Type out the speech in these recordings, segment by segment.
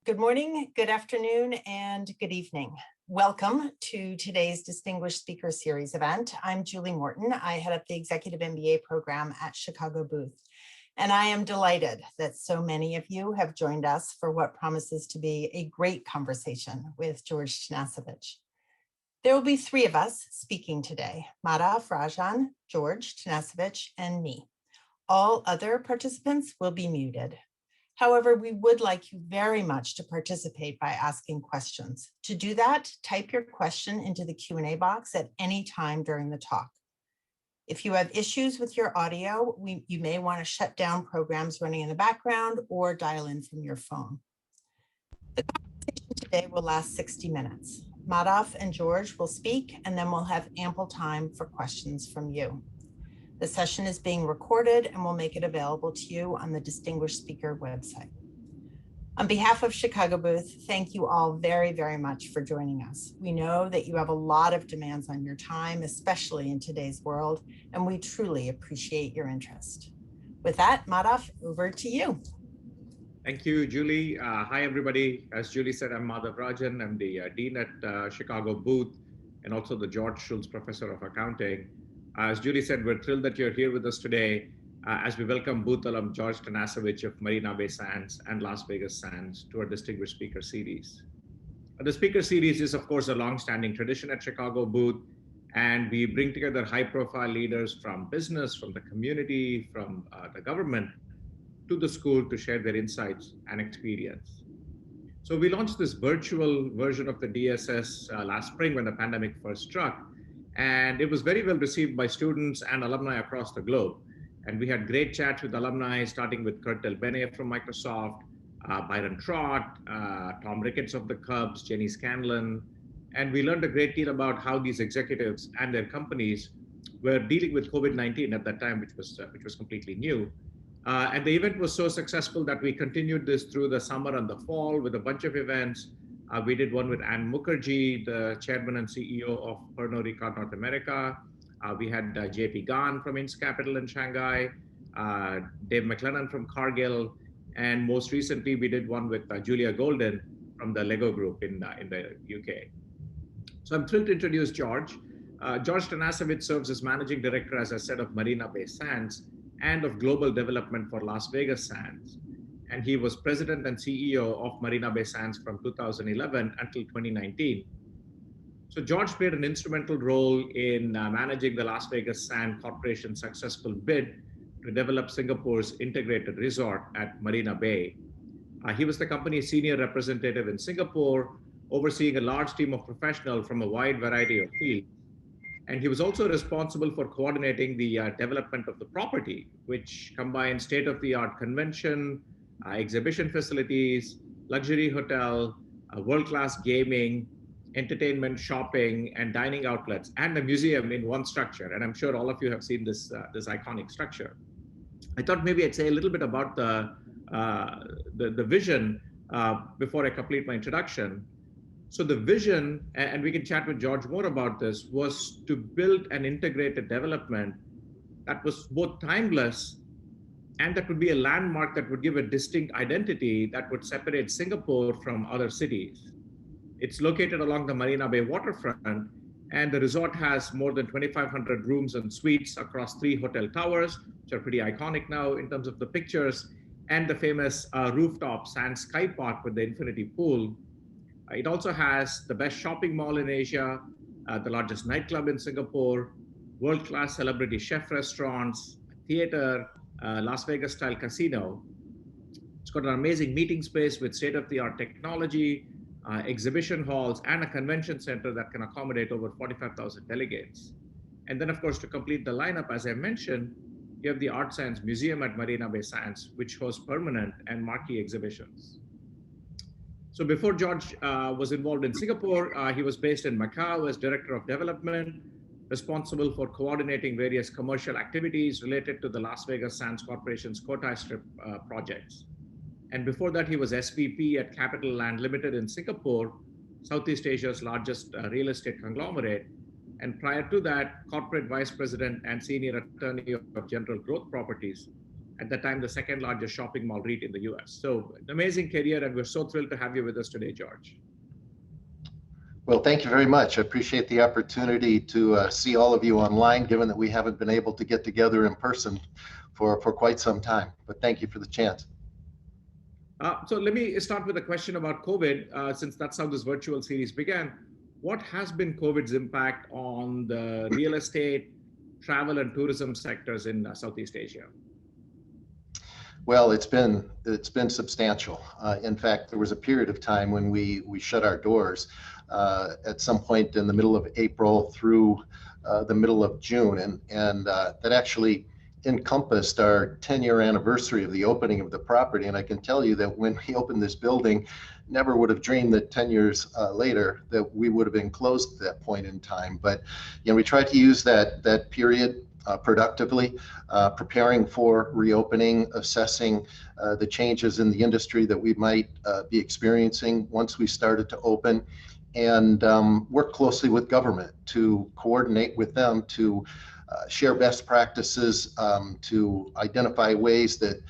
Good morning, good afternoon, and good evening. Welcome to today's Distinguished Speaker Series event. I'm Julie Morton. I head up the Executive MBA program at Chicago Booth. And I am delighted that so many of you have joined us for what promises to be a great conversation with George Tanasijevich. There will be three of us speaking today: Madhav Rajan, George Tanasijevich, and me. All other participants will be muted. However, we would like you very much to participate by asking questions. To do that, type your question into the Q&A box at any time during the talk. If you have issues with your audio, you may want to shut down programs running in the background or dial in from your phone. The conversation today will last 60 minutes. Madhav and George will speak, and then we'll have ample time for questions from you. The session is being recorded and we'll make it available to you on the Distinguished Speaker website. On behalf of Chicago Booth, thank you all very, very much for joining us. We know that you have a lot of demands on your time, especially in today's world, and we truly appreciate your interest. With that, Madhav, over to you. Thank you, Julie. Hi, everybody. As Julie said, I'm Madhav Rajan. I'm the Dean at Chicago Booth and also the George Schultz Professor of Accounting. As Julie said, we're thrilled that you're here with us today as we welcome Booth alum George Tanasijevich of Marina Bay Sands and Las Vegas Sands to our Distinguished Speaker Series. The Speaker Series is, of course, a long-standing tradition at Chicago Booth, and we bring together high-profile leaders from business, from the community, from the government, to the school to share their insights and experience. So we launched this virtual version of the DSS last spring when the pandemic first struck. And it was very well received by students and alumni across the globe. And we had great chats with alumni, starting with Kurt Del Bene from Microsoft, Byron Trott, Tom Ricketts of the Cubs, Jenny Scanlon. And we learned a great deal about how these executives and their companies were dealing with COVID-19 at that time, which was completely new. And the event was so successful that we continued this through the summer and the fall with a bunch of events. We did one with Ann Mukherjee, the chairman and CEO of Pernod Ricard North America. We had JP Gan from Inns Capital in Shanghai, Dave McLennan from Cargill, and most recently we did one with Julia Golden from the Lego Group in the UK. So I'm thrilled to introduce George. George Tanasijevich serves as managing director, as I said, of Marina Bay Sands and of global development for Las Vegas Sands. And he was president and CEO of Marina Bay Sands from 2011 until 2019. So George played an instrumental role in managing the Las Vegas Sands Corporation's successful bid to develop Singapore's integrated resort at Marina Bay. He was the company's senior representative in Singapore, overseeing a large team of professionals from a wide variety of fields. And he was also responsible for coordinating the development of the property, which combines state-of-the-art convention, exhibition facilities, luxury hotel, world-class gaming, entertainment, shopping, and dining outlets, and a museum in one structure. And I'm sure all of you have seen this iconic structure. I thought maybe I'd say a little bit about the vision before I complete my introduction. So the vision, and we can chat with George more about this, was to build an integrated development that was both timeless and that would be a landmark that would give a distinct identity that would separate Singapore from other cities. It's located along the Marina Bay waterfront, and the resort has more than 2,500 rooms and suites across 3 hotel towers, which are pretty iconic now in terms of the pictures, and the famous rooftop Sand Sky Park with the infinity pool. It also has the best shopping mall in Asia, the largest nightclub in Singapore, world-class celebrity chef restaurants, theater, Las Vegas-style casino. It's got an amazing meeting space with state-of-the-art technology, exhibition halls, and a convention center that can accommodate over 45,000 delegates. And then, of course, to complete the lineup, as I mentioned, you have the Art Science Museum at Marina Bay Sands, which hosts permanent and marquee exhibitions. So before George was involved in Singapore, he was based in Macau as Director of Development, responsible for coordinating various commercial activities related to the Las Vegas Sands Corporation's Cotai Strip projects. And before that, he was SVP at Capital Land Limited in Singapore, Southeast Asia's largest real estate conglomerate. And prior to that, Corporate Vice President and Senior Attorney of General Growth Properties at that time, the second largest shopping mall REIT in the US. So an amazing career, and we're so thrilled to have you with us today, George. Well, thank you very much. I appreciate the opportunity to see all of you online, given that we haven't been able to get together in person for quite some time. But thank you for the chance. So let me start with a question about COVID, since that's how this virtual series began. What has been COVID's impact on the real estate, travel, and tourism sectors in Southeast Asia? Well, it's been substantial. In fact, there was a period of time when we shut our doors at some point in the middle of April through the middle of June, and that actually encompassed our 10-year anniversary of the opening of the property. And I can tell you that when we opened this building, never would have dreamed that 10 years later that we would have been closed at that point in time. But we tried to use that period productively, preparing for reopening, assessing the changes in the industry that we might be experiencing once we started to open, and work closely with government to coordinate with them to share best practices, to identify ways that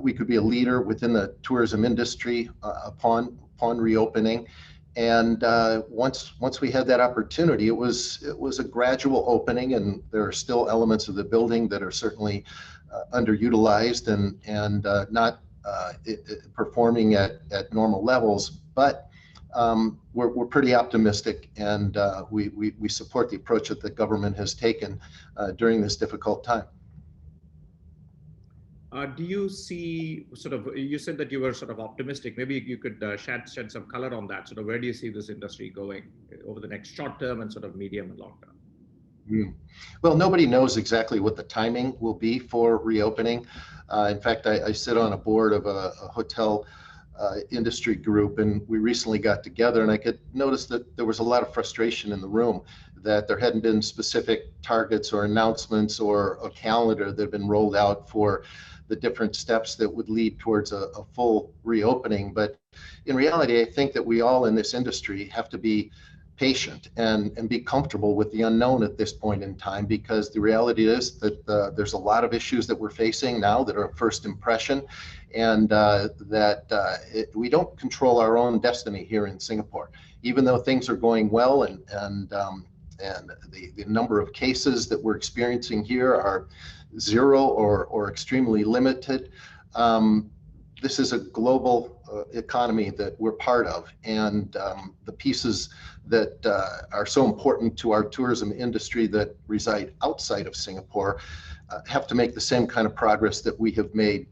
we could be a leader within the tourism industry upon reopening. And once we had that opportunity, it was a gradual opening, and there are still elements of the building that are certainly underutilized and not performing at normal levels. But we're pretty optimistic, and we support the approach that the government has taken during this difficult time. Do you see you said that you were sort of optimistic. Maybe you could shed some color on that. Sort of where do you see this industry going over the next short term and sort of medium and long term? Well, nobody knows exactly what the timing will be for reopening. In fact, I sit on a board of a hotel industry group, and we recently got together, and I could notice that there was a lot of frustration in the room that there hadn't been specific targets or announcements or a calendar that had been rolled out for the different steps that would lead towards a full reopening. But in reality, I think that we all in this industry have to be patient and be comfortable with the unknown at this point in time, because the reality is that there's a lot of issues that we're facing now that are a first impression, and we don't control our own destiny here in Singapore. Even though things are going well, and the number of cases that we're experiencing here are zero or extremely limited, this is a global economy that we're part of, and the pieces that are so important to our tourism industry that reside outside of Singapore have to make the same kind of progress that we have made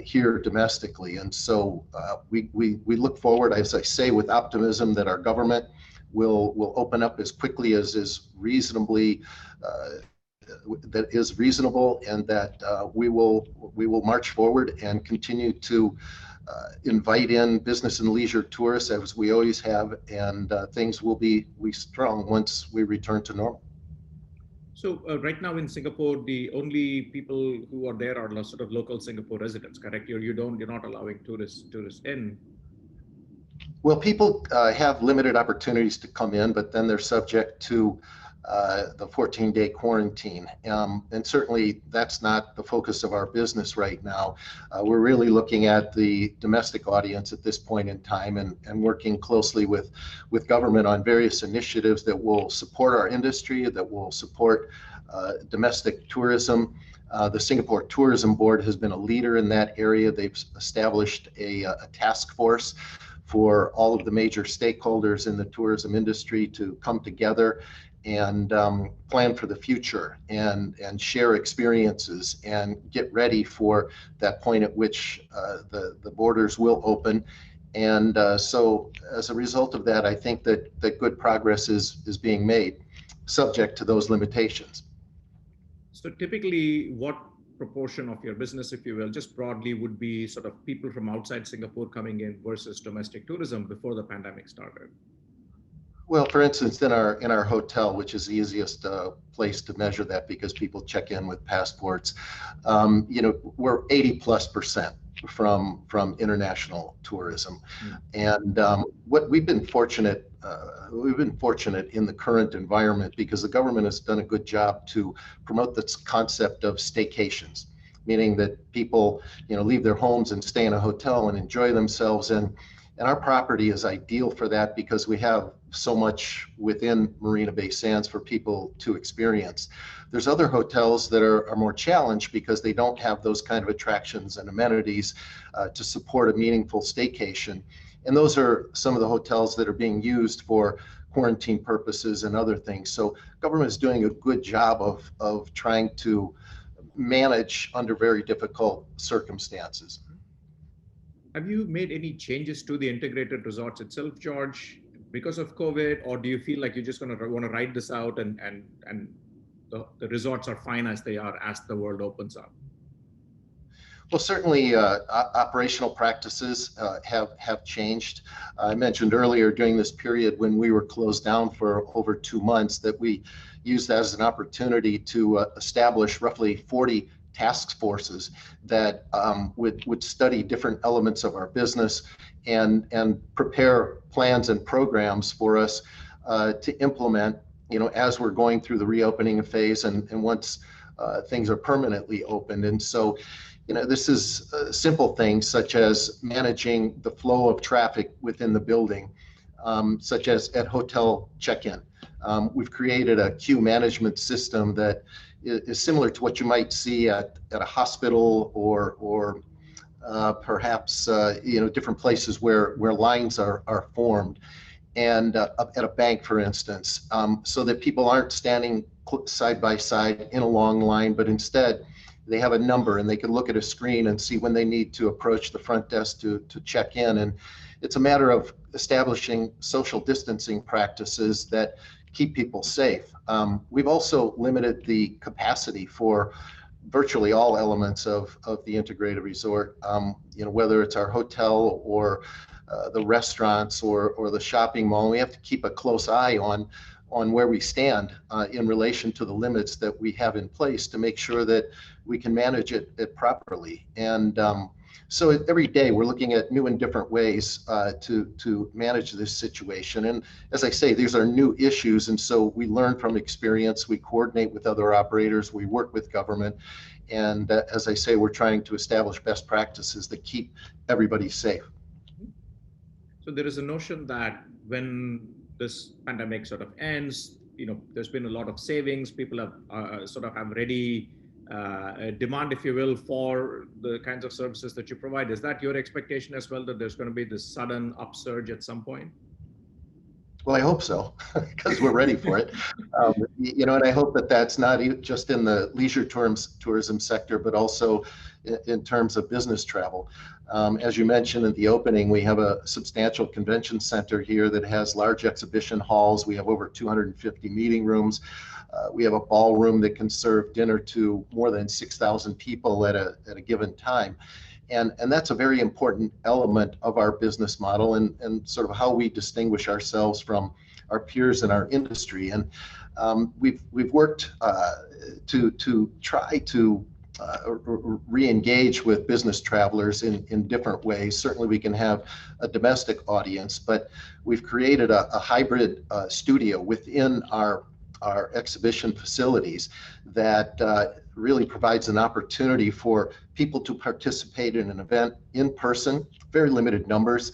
here domestically. And so we look forward, as I say, with optimism that our government will open up as quickly as is reasonably reasonable, and that we will march forward and continue to invite in business and leisure tourists as we always have, and things will be strong once we return to normal. So right now in Singapore, the only people who are there are sort of local Singapore residents, correct? You're not allowing tourists in. Well, people have limited opportunities to come in, but then they're subject to the 14-day quarantine. And certainly that's not the focus of our business right now. We're really looking at the domestic audience at this point in time, and working closely with government on various initiatives that will support our industry, that will support domestic tourism. The Singapore Tourism Board has been a leader in that area. They've established a task force for all of the major stakeholders in the tourism industry to come together and plan for the future and share experiences and get ready for that point at which the borders will open. And so as a result of that, I think that good progress is being made, subject to those limitations. So typically, what proportion of your business, if you will, just broadly, would be sort of people from outside Singapore coming in versus domestic tourism before the pandemic started? Well, for instance, in our hotel, which is the easiest place to measure that because people check in with passports, we're 80+% from international tourism. And what we've been fortunate in the current environment, because the government has done a good job to promote this concept of staycations. meaning that people, leave their homes and stay in a hotel and enjoy themselves. And our property is ideal for that because we have so much within Marina Bay Sands for people to experience. There's other hotels that are more challenged because they don't have those kind of attractions and amenities to support a meaningful staycation. And those are some of the hotels that are being used for quarantine purposes and other things. So government is doing a good job of trying to manage under very difficult circumstances. Have you made any changes to the integrated resorts itself, George, because of COVID, or do you feel like you're just going to want to ride this out and the resorts are fine as they are as the world opens up? Well, certainly operational practices have changed. I mentioned earlier during this period when we were closed down for over 2 months that we used that as an opportunity to establish roughly 40 task forces that would study different elements of our business and prepare plans and programs for us to implement, as we're going through the reopening phase and once things are permanently opened. And so, this is simple things such as managing the flow of traffic within the building, such as at hotel check-in. We've created a queue management system that is similar to what you might see at a hospital or perhaps different places where lines are formed, and at a bank, for instance, so that people aren't standing side by side in a long line, but instead they have a number and they can look at a screen and see when they need to approach the front desk to check in. And it's a matter of establishing social distancing practices that keep people safe. We've also limited the capacity for virtually all elements of the integrated resort, whether it's our hotel or the restaurants or the shopping mall. We have to keep a close eye on where we stand in relation to the limits that we have in place to make sure that we can manage it properly. And so every day we're looking at new and different ways to manage this situation. And as I say, these are new issues. And so we learn from experience, we coordinate with other operators, we work with government. And as I say, we're trying to establish best practices that keep everybody safe. So there is a notion that when this pandemic sort of ends, there's been a lot of savings. People have sort of have ready demand, if you will, for the kinds of services that you provide. Is that your expectation as well, that there's going to be this sudden upsurge at some point? Well, I hope so, because we're ready for it. And I hope that that's not just in the leisure tourism sector, but also in terms of business travel. As you mentioned at the opening, we have a substantial convention center here that has large exhibition halls. We have over 250 meeting rooms. We have a ballroom that can serve dinner to more than 6,000 people at a given time. And that's a very important element of our business model and sort of how we distinguish ourselves from our peers in our industry. And we've worked to try to re-engage with business travelers in different ways. Certainly we can have a domestic audience, but we've created a hybrid studio within our exhibition facilities that really provides an opportunity for people to participate in an event in person, very limited numbers,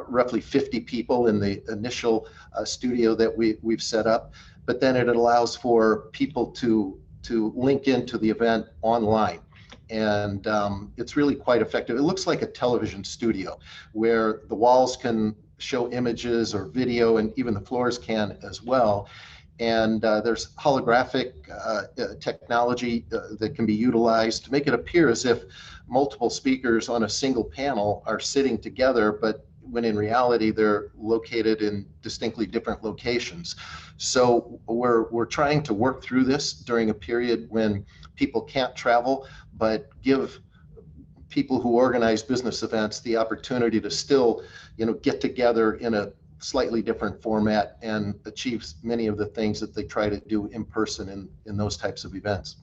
roughly 50 people in the initial studio that we've set up, but then it allows for people to link into the event online. And it's really quite effective. It looks like a television studio where the walls can show images or video, and even the floors can as well. And there's holographic technology that can be utilized to make it appear as if multiple speakers on a single panel are sitting together, but when in reality they're located in distinctly different locations. So we're trying to work through this during a period when people can't travel, but give people who organize business events the opportunity to still, get together in a slightly different format and achieve many of the things that they try to do in person in those types of events.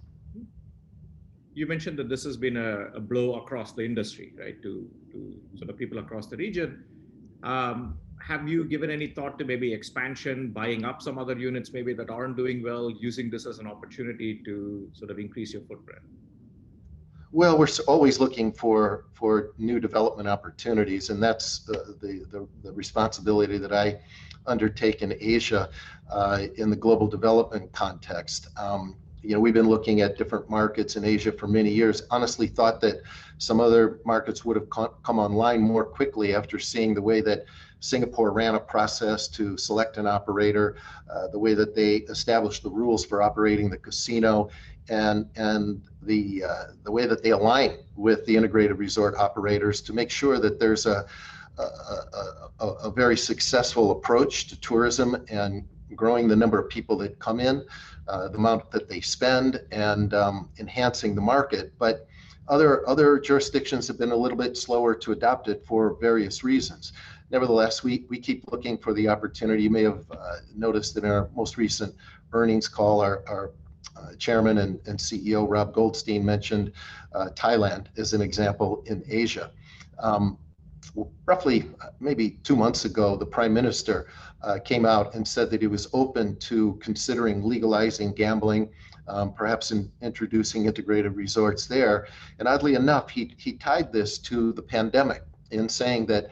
You mentioned that this has been a blow across the industry, right, to sort of people across the region. Have you given any thought to maybe expansion, buying up some other units maybe that aren't doing well, using this as an opportunity to sort of increase your footprint? Well, we're always looking for new development opportunities, and that's the responsibility that I undertake in Asia in the global development context. We've been looking at different markets in Asia for many years. Honestly, thought that some other markets would have come online more quickly after seeing the way that Singapore ran a process to select an operator, the way that they established the rules for operating the casino, and the way that they align with the integrated resort operators to make sure that there's a very successful approach to tourism and growing the number of people that come in, the amount that they spend, and enhancing the market. But other jurisdictions have been a little bit slower to adopt it for various reasons. Nevertheless, we keep looking for the opportunity. You may have noticed that in our most recent earnings call, our chairman and CEO, Rob Goldstein, mentioned Thailand as an example in Asia. Roughly maybe 2 months ago, the Prime Minister came out and said that he was open to considering legalizing gambling, perhaps introducing integrated resorts there. And oddly enough, he tied this to the pandemic in saying that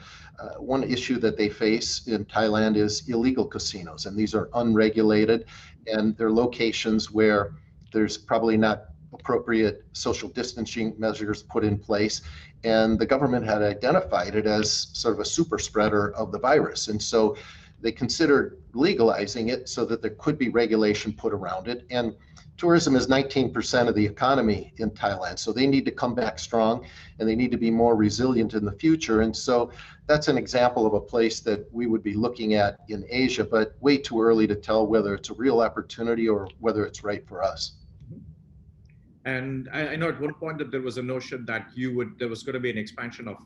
one issue that they face in Thailand is illegal casinos, and these are unregulated, and they're locations where there's probably not appropriate social distancing measures put in place, and the government had identified it as sort of a super spreader of the virus. And so they considered legalizing it so that there could be regulation put around it. And tourism is 19% of the economy in Thailand, so they need to come back strong, and they need to be more resilient in the future. And so that's an example of a place that we would be looking at in Asia, but way too early to tell whether it's a real opportunity or whether it's right for us. And I know at one point that there was a notion that there was going to be an expansion of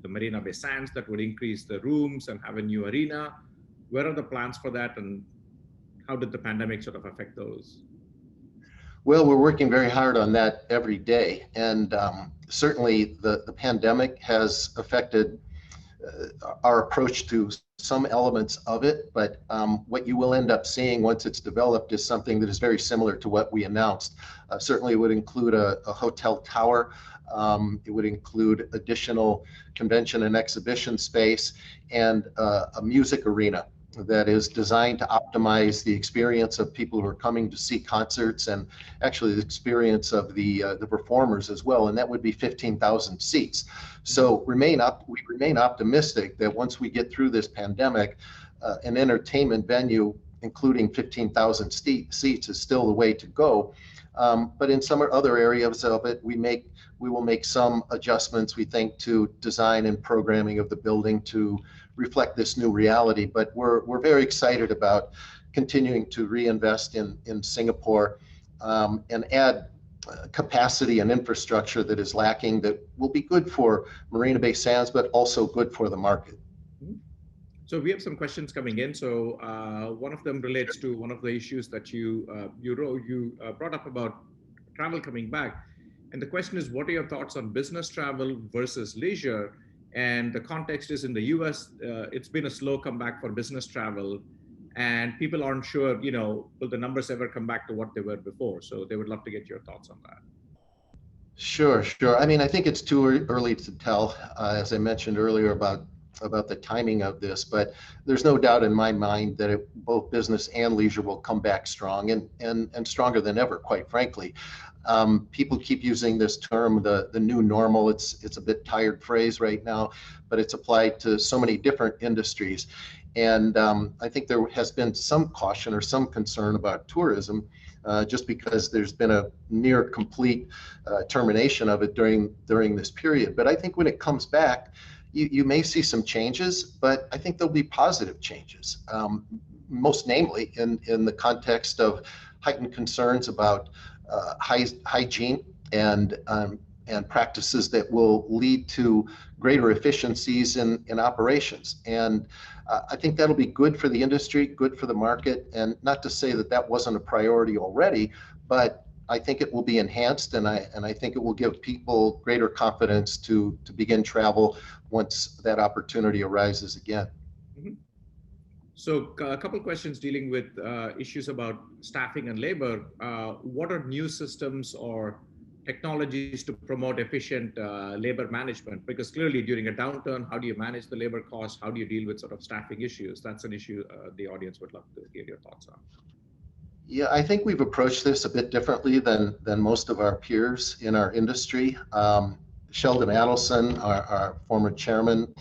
the Marina Bay Sands that would increase the rooms and have a new arena. Where are the plans for that, and how did the pandemic sort of affect those? Well, we're working very hard on that every day, and certainly the pandemic has affected our approach to some elements of it, but what you will end up seeing once it's developed is something that is very similar to what we announced. Certainly it would include a hotel tower. It would include additional convention and exhibition space, and a music arena that is designed to optimize the experience of people who are coming to see concerts, and actually the experience of the performers as well. And that would be 15,000 seats. So we remain optimistic that once we get through this pandemic, an entertainment venue including 15,000 seats is still the way to go. But in some other areas of it, we will make some adjustments, we think, to design and programming of the building to reflect this new reality. But we're very excited about continuing to reinvest in Singapore and add capacity and infrastructure that is lacking, that will be good for Marina Bay Sands, but also good for the market. So we have some questions coming in. So one of them relates to one of the issues that you brought up about travel coming back. And the question is, what are your thoughts on business travel versus leisure? And the context is, in the US, it's been a slow comeback for business travel, and people aren't sure, will the numbers ever come back to what they were before? So they would love to get your thoughts on that. Sure. I mean, I think it's too early to tell, as I mentioned earlier, about the timing of this, but there's no doubt in my mind that both business and leisure will come back strong, and stronger than ever, quite frankly. People keep using this term, the new normal. It's a bit tired phrase right now, but it's applied to so many different industries. And I think there has been some caution or some concern about tourism, just because there's been a near complete termination of it during this period. But I think when it comes back, you may see some changes, but I think there'll be positive changes, most namely in the context of heightened concerns about hygiene and practices that will lead to greater efficiencies in operations. And I think that'll be good for the industry, good for the market, and not to say that wasn't a priority already, but I think it will be enhanced, and I think it will give people greater confidence to begin travel once that opportunity arises again. Mm-hmm. So a couple of questions dealing with issues about staffing and labor. What are new systems or technologies to promote efficient labor management? Because clearly during a downturn, how do you manage the labor costs? How do you deal with sort of staffing issues? That's an issue the audience would love to hear your thoughts on. Yeah, I think we've approached this a bit differently than most of our peers in our industry. Sheldon Adelson, our former chairman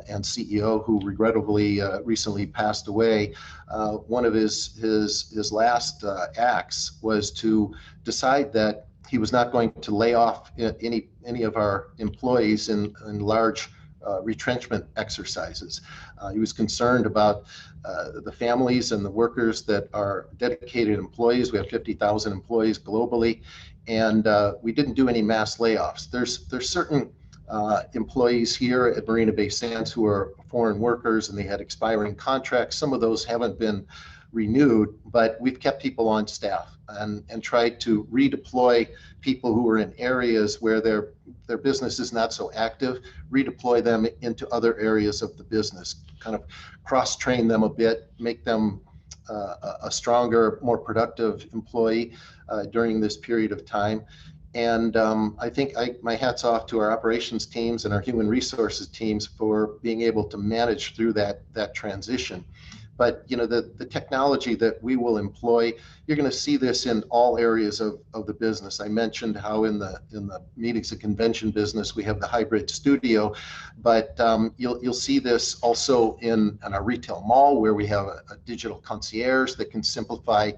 and CEO, who regrettably recently passed away, one of his last acts was to decide that he was not going to lay off any of our employees in large retrenchment exercises. He was concerned about the families and the workers that are dedicated employees. We have 50,000 employees globally, and we didn't do any mass layoffs. There's certain employees here at Marina Bay Sands who are foreign workers and they had expiring contracts. Some of those haven't been renewed, but we've kept people on staff and tried to redeploy people who are in areas where their business is not so active, redeploy them into other areas of the business, kind of cross-train them a bit, make them a stronger, more productive employee during this period of time. And I think my hat's off to our operations teams and our human resources teams for being able to manage through that transition. But you know, the technology that we will employ, you're going to see this in all areas of the business. I mentioned how in the meetings and convention business we have the hybrid studio, but you'll see this also in our retail mall, where we have a digital concierge that can simplify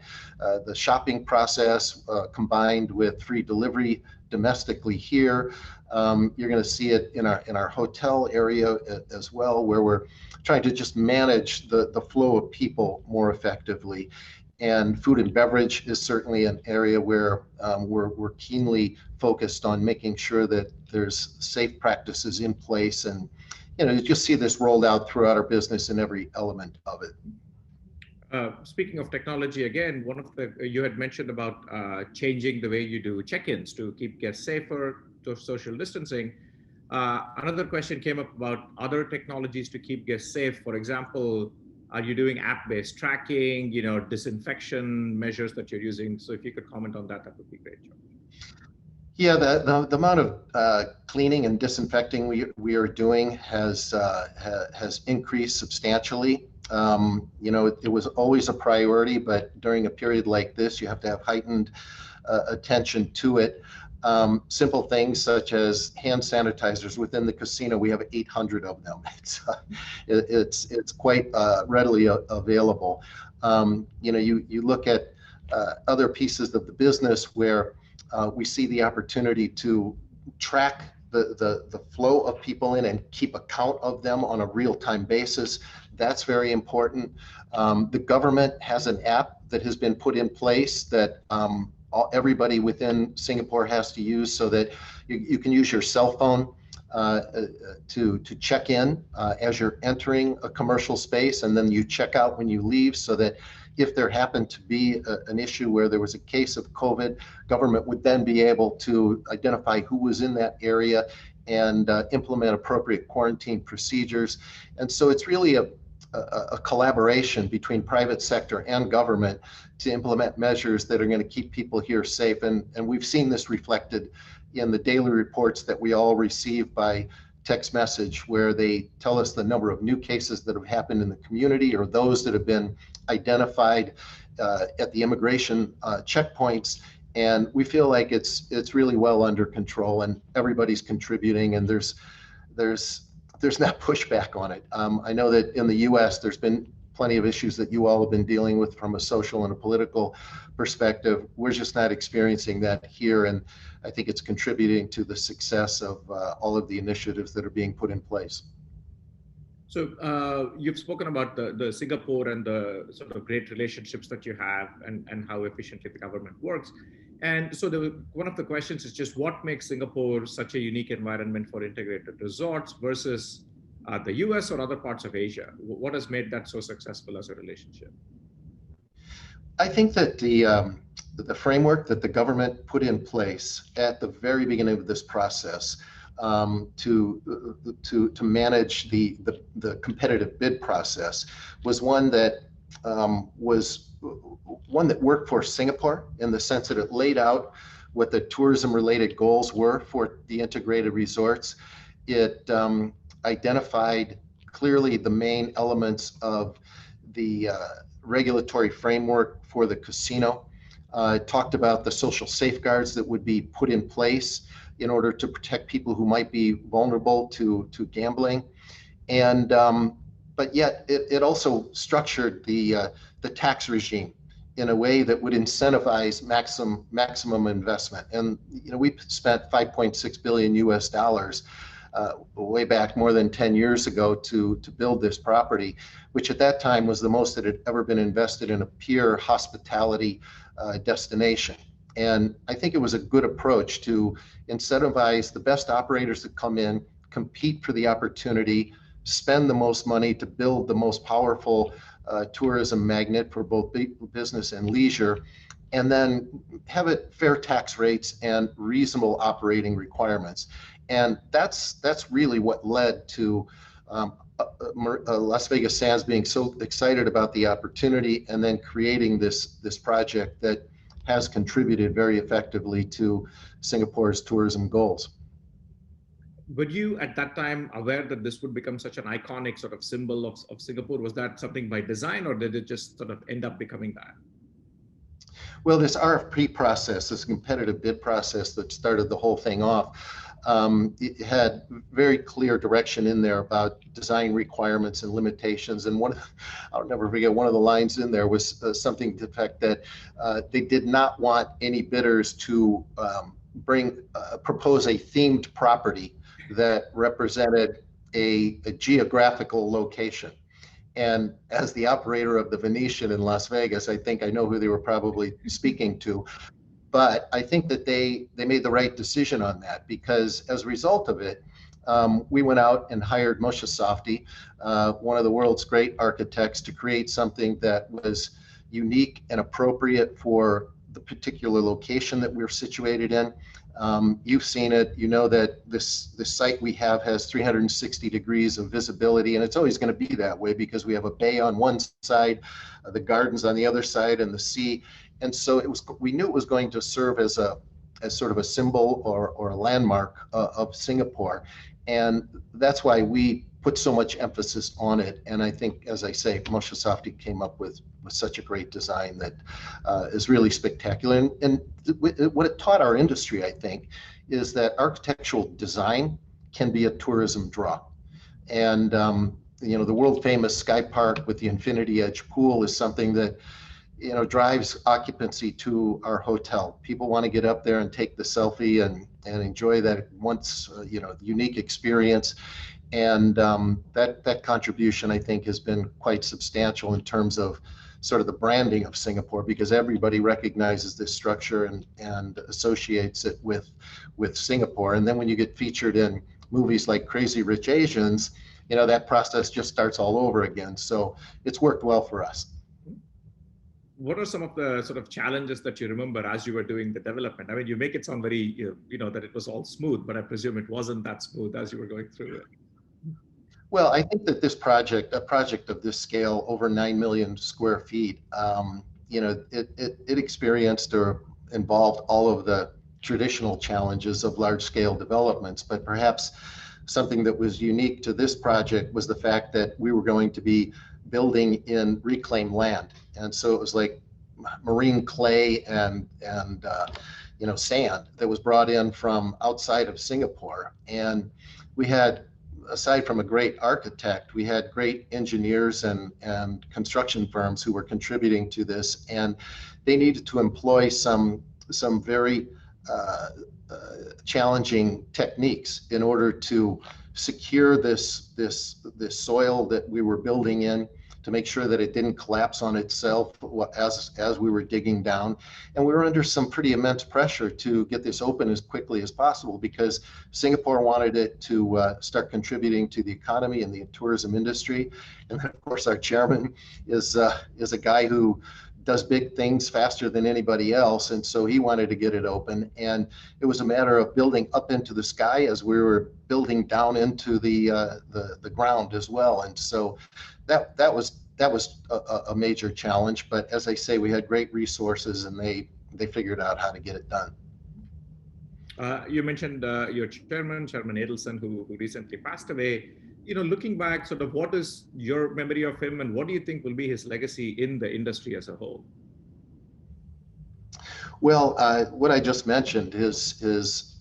the shopping process combined with free delivery domestically here. You're going to see it in our hotel area as well, where we're trying to just manage the flow of people more effectively. And food and beverage is certainly an area where we're keenly focused on making sure that there's safe practices in place. And you know, you just see this rolled out throughout our business in every element of it. Speaking of technology, again, you had mentioned about changing the way you do check-ins to keep guests safer, to social distancing. Another question came up about other technologies to keep guests safe. For example, are you doing app-based tracking, you know, disinfection measures that you're using? So if you could comment on that, that would be great, George. Yeah, the amount of cleaning and disinfecting we are doing has increased substantially. You know, it was always a priority, but during a period like this, you have to have heightened attention to it. Simple things such as hand sanitizers within the casino. We have 800 of them. It's quite readily available. You know, you look at other pieces of the business where we see the opportunity to track the flow of people in and keep account of them on a real-time basis. That's very important. The government has an app that has been put in place that everybody within Singapore has to use, so that you can use your cell phone to check in as you're entering a commercial space, and then you check out when you leave, so that if there happened to be an issue where there was a case of COVID, government would then be able to identify who was in that area and implement appropriate quarantine procedures. And so it's really a collaboration between private sector and government to implement measures that are going to keep people here safe. And we've seen this reflected in the daily reports that we all receive by text message, where they tell us the number of new cases that have happened in the community, or those that have been identified at the immigration checkpoints. And we feel like it's really well under control, and everybody's contributing, and there's not pushback on it. I know that in the US, there's been plenty of issues that you all have been dealing with from a social and a political perspective. We're just not experiencing that here, and I think it's contributing to the success of all of the initiatives that are being put in place. So you've spoken about the Singapore and the sort of great relationships that you have, and how efficiently the government works. And so one of the questions is just what makes Singapore such a unique environment for integrated resorts versus the US or other parts of Asia? What has made that so successful as a relationship? I think that the framework that the government put in place at the very beginning of this process to manage the competitive bid process was one that worked for Singapore, in the sense that it laid out what the tourism related goals were for the integrated resorts. It identified clearly the main elements of the regulatory framework for the casino. It talked about the social safeguards that would be put in place in order to protect people who might be vulnerable to gambling. And but yet it also structured the tax regime in a way that would incentivize maximum investment. And we spent 5.6 billion US dollars way back more than 10 years ago to build this property, which at that time was the most that had ever been invested in a pure hospitality destination. And I think it was a good approach to incentivize the best operators that come in, compete for the opportunity, spend the most money to build the most powerful tourism magnet for both business and leisure, and then have it fair tax rates and reasonable operating requirements. And that's really what led to Las Vegas Sands being so excited about the opportunity and then creating this project that has contributed very effectively to Singapore's tourism goals. Were you at that time aware that this would become such an iconic sort of symbol of Singapore? Was that something by design, or did it just sort of end up becoming that? Well, this RFP process, this competitive bid process that started the whole thing off, it had very clear direction in there about design requirements and limitations. And I'll never forget, one of the lines in there was something to the effect that they did not want any bidders to propose a themed property that represented a geographical location. And as the operator of the Venetian in Las Vegas, I think I know who they were probably speaking to. But I think that they made the right decision on that, because as a result of it, we went out and hired Moshe Safdie, one of the world's great architects, to create something that was unique and appropriate for the particular location that we're situated in. You've seen it, you know that this site we have has 360 degrees of visibility, and it's always going to be that way because we have a bay on one side, the gardens on the other side, and the sea. And so we knew it was going to serve as sort of a symbol or a landmark of Singapore. And that's why we put so much emphasis on it. And I think, as I say, Moshe Safdie came up with such a great design that is really spectacular. And what it taught our industry, I think, is that architectural design can be a tourism draw. And the world famous Sky Park with the Infinity Edge pool is something that drives occupancy to our hotel. People want to get up there and take the selfie and enjoy that once unique experience. And that contribution, I think, has been quite substantial in terms of sort of the branding of Singapore, because everybody recognizes this structure and associates it with Singapore. And then when you get featured in movies like Crazy Rich Asians, that process just starts all over again. So it's worked well for us. What are some of the sort of challenges that you remember as you were doing the development? I mean, you make it sound very, that it was all smooth, but I presume it wasn't that smooth as you were going through it. Well, I think that a project of this scale, over 9 million square feet, it experienced or involved all of the traditional challenges of large-scale developments, but perhaps something that was unique to this project was the fact that we were going to be building in reclaimed land. And so it was like marine clay and sand that was brought in from outside of Singapore. And we had, aside from a great architect, we had great engineers and construction firms who were contributing to this, and they needed to employ some very challenging techniques in order to secure this soil that we were building in, to make sure that it didn't collapse on itself as we were digging down. And we were under some pretty immense pressure to get this open as quickly as possible, because Singapore wanted it to start contributing to the economy and the tourism industry. And then, of course, our chairman is a guy who does big things faster than anybody else, and so he wanted to get it open. And it was a matter of building up into the sky as we were building down into the ground as well. And so that was a major challenge. But as I say, we had great resources, and they figured out how to get it done. You mentioned your chairman, Chairman Adelson, who recently passed away. Looking back, sort of what is your memory of him and what do you think will be his legacy in the industry as a whole? Well, what I just mentioned, his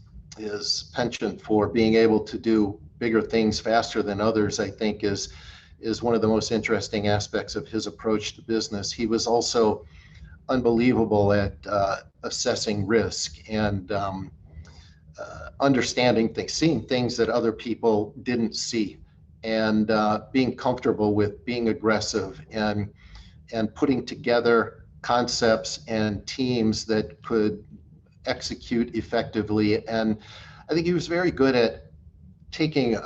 penchant for being able to do bigger things faster than others, I think is one of the most interesting aspects of his approach to business. He was also unbelievable at assessing risk and understanding things, seeing things that other people didn't see, and being comfortable with being aggressive and putting together concepts and teams that could execute effectively. And I think he was very good at taking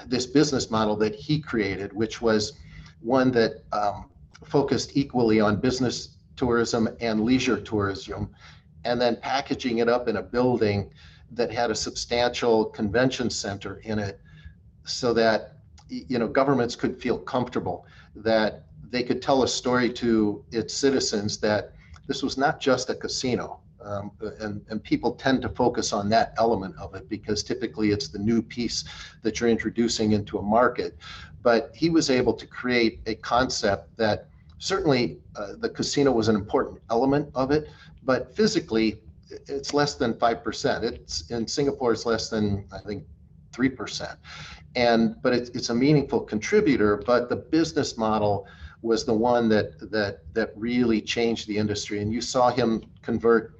this business model that he created, which was one that focused equally on business tourism and leisure tourism, and then packaging it up in a building that had a substantial convention center in it, so that governments could feel comfortable that they could tell a story to its citizens that this was not just a casino. And people tend to focus on that element of it because typically it's the new piece that you're introducing into a market. But he was able to create a concept that certainly the casino was an important element of it, but physically it's less than 5%. It's in Singapore, it's less than, I think, 3%. But it's a meaningful contributor, but the business model was the one that really changed the industry. And you saw him convert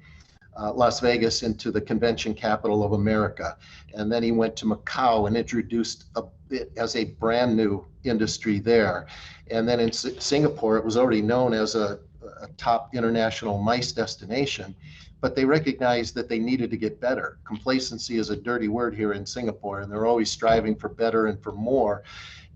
Las Vegas into the convention capital of America. And then he went to Macau and introduced it as a brand new industry there. And then in Singapore, it was already known as a top international MICE destination, but they recognized that they needed to get better. Complacency is a dirty word here in Singapore, and they're always striving for better and for more.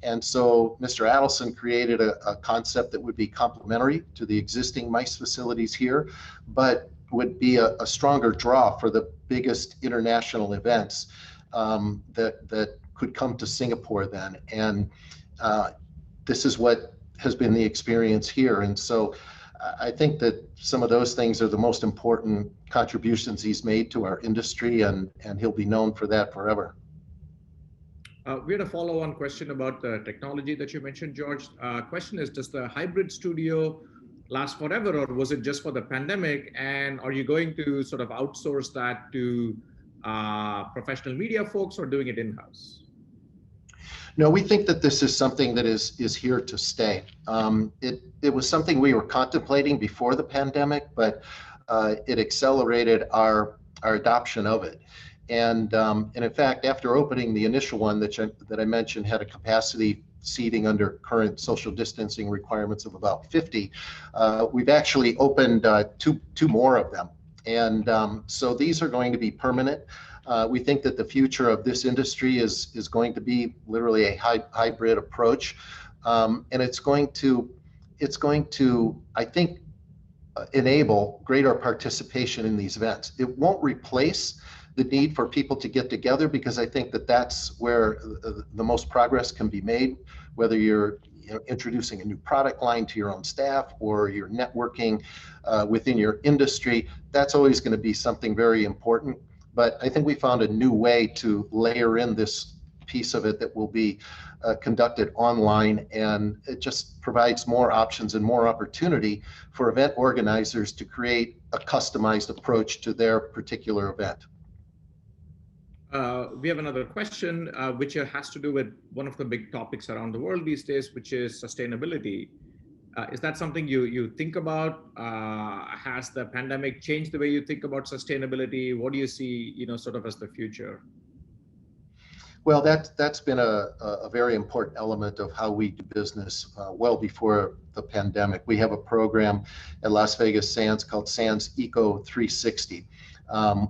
And so Mr. Adelson created a concept that would be complementary to the existing MICE facilities here, but would be a stronger draw for the biggest international events that could come to Singapore then. And this is what has been the experience here. And so I think that some of those things are the most important contributions he's made to our industry, and he'll be known for that forever. We had a follow-on question about the technology that you mentioned, George. Question is, does the hybrid studio last forever, or was it just for the pandemic? And are you going to sort of outsource that to professional media folks or doing it in-house? No, we think that this is something that is here to stay. It was something we were contemplating before the pandemic, but it accelerated our adoption of it. And in fact, after opening the initial one that I mentioned had a capacity seating under current social distancing requirements of about 50, we've actually opened two more of them. And so these are going to be permanent. We think that the future of this industry is going to be literally a hybrid approach. And it's going to, I think, enable greater participation in these events. It won't replace the need for people to get together, because I think that that's where the most progress can be made, whether you're introducing a new product line to your own staff or you're networking within your industry. That's always going to be something very important. But I think we found a new way to layer in this piece of it that will be conducted online, and it just provides more options and more opportunity for event organizers to create a customized approach to their particular event. We have another question, which has to do with one of the big topics around the world these days, which is sustainability. Is that something you think about? Has the pandemic changed the way you think about sustainability? What do you see, sort of as the future? Well, that's been a very important element of how we do business well before the pandemic. We have a program at Las Vegas Sands called Sands Eco 360.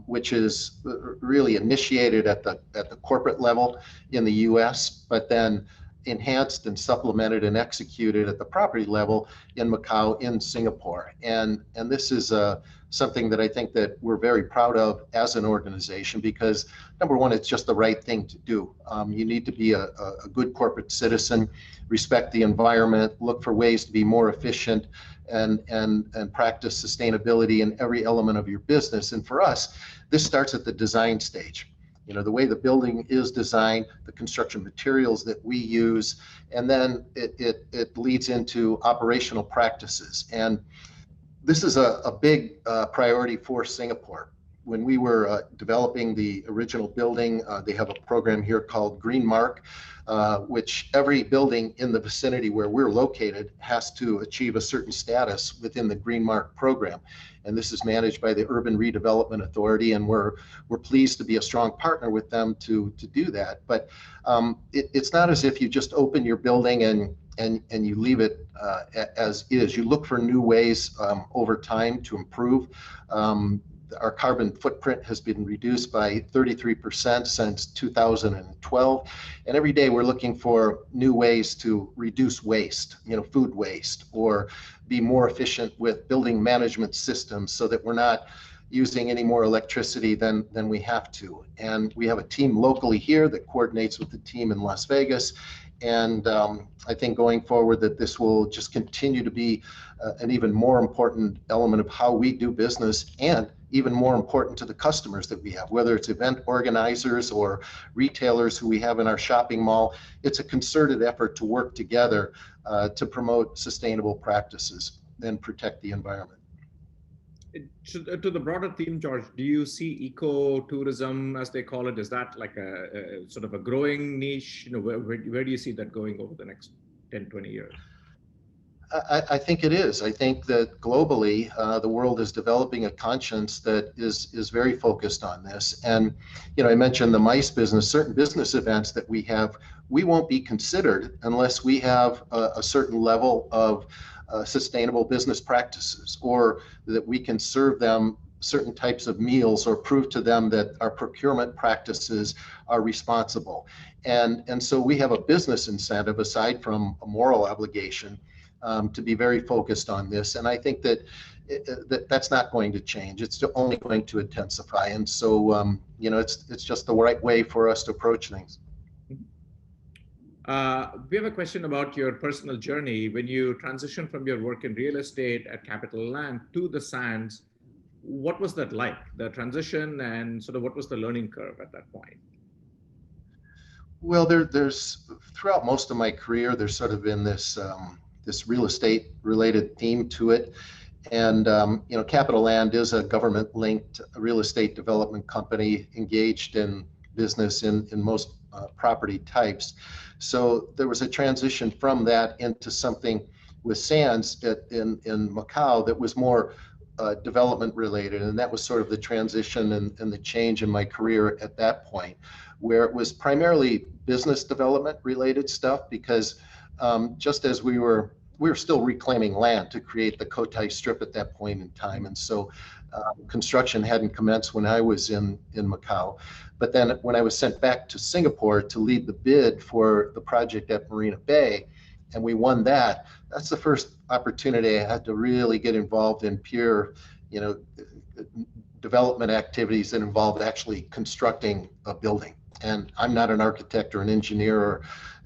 Which is really initiated at the corporate level in the US, but then enhanced and supplemented and executed at the property level in Macau, in Singapore. And this is a something that I think that we're very proud of as an organization, because number one, it's just the right thing to do. You need to be a good corporate citizen, respect the environment, look for ways to be more efficient, and practice sustainability in every element of your business. And for us, this starts at the design stage. You know, the way the building is designed, the construction materials that we use, and then it leads into operational practices. And this is a big priority for Singapore. When we were developing the original building, they have a program here called Green Mark, which every building in the vicinity where we're located has to achieve a certain status within the Green Mark program. And this is managed by the Urban Redevelopment Authority, and we're pleased to be a strong partner with them to do that. But it's not as if you just open your building and you leave it as is. You look for new ways over time to improve. Our carbon footprint has been reduced by 33% since 2012. And every day we're looking for new ways to reduce waste, you know, food waste, or be more efficient with building management systems so that we're not using any more electricity than we have to. And we have a team locally here that coordinates with the team in Las Vegas. And I think going forward that this will just continue to be an even more important element of how we do business, and even more important to the customers that we have, whether it's event organizers or retailers who we have in our shopping mall. It's a concerted effort to work together to promote sustainable practices and protect the environment. To the broader theme, George, do you see eco-tourism, as they call it, is that like a sort of a growing niche? You know, where do you see that going over the next 10, 20 years? I think it is. I think that globally, the world is developing a conscience that is very focused on this. And, you know, I mentioned the MICE business, certain business events that we have, we won't be considered unless we have a certain level of sustainable business practices, or that we can serve them certain types of meals, or prove to them that our procurement practices are responsible. And so we have a business incentive aside from a moral obligation to be very focused on this. And I think that that's not going to change. It's only going to intensify. And so, you know, it's just the right way for us to approach things. We have a question about your personal journey. When you transitioned from your work in real estate at Capital Land to the Sands, what was that like, the transition, and sort of what was the learning curve at that point? Well, there's throughout most of my career, there's sort of been this this real estate related theme to it. And, you know, Capital Land is a government linked real estate development company engaged in business in most property types. So there was a transition from that into something with Sands in Macau that was more development related. And that was sort of the transition and the change in my career at that point, where it was primarily business development related stuff, because just as we were still reclaiming land to create the Cotai Strip at that point in time. And so construction hadn't commenced when I was in Macau. But then when I was sent back to Singapore to lead the bid for the project at Marina Bay, and we won that, that's the first opportunity I had to really get involved in pure, you know, development activities that involved actually constructing a building. And I'm not an architect or an engineer, or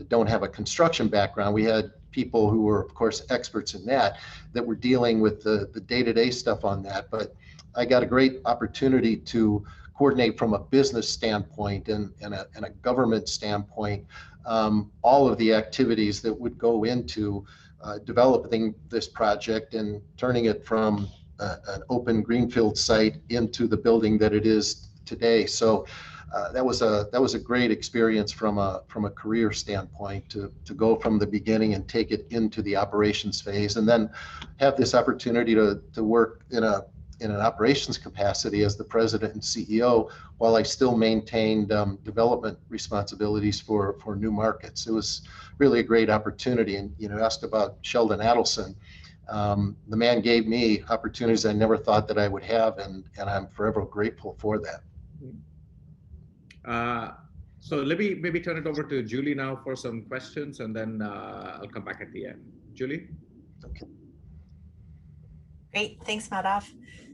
don't have a construction background. We had people who were, of course, experts in that were dealing with the day-to-day stuff on that. But I got a great opportunity to coordinate from a business standpoint and a government standpoint all of the activities that would go into developing this project and turning it from an open greenfield site into the building that it is today. So that was a great experience from a career standpoint to go from the beginning and take it into the operations phase, and then have this opportunity to work in an operations capacity as the president and CEO, while I still maintained development responsibilities for new markets. It was really a great opportunity. And you know, asked about Sheldon Adelson. The man gave me opportunities I never thought that I would have, and I'm forever grateful for that. So let me maybe turn it over to Julie now for some questions, and then I'll come back at the end. Julie? Okay. Great, thanks, Madhav.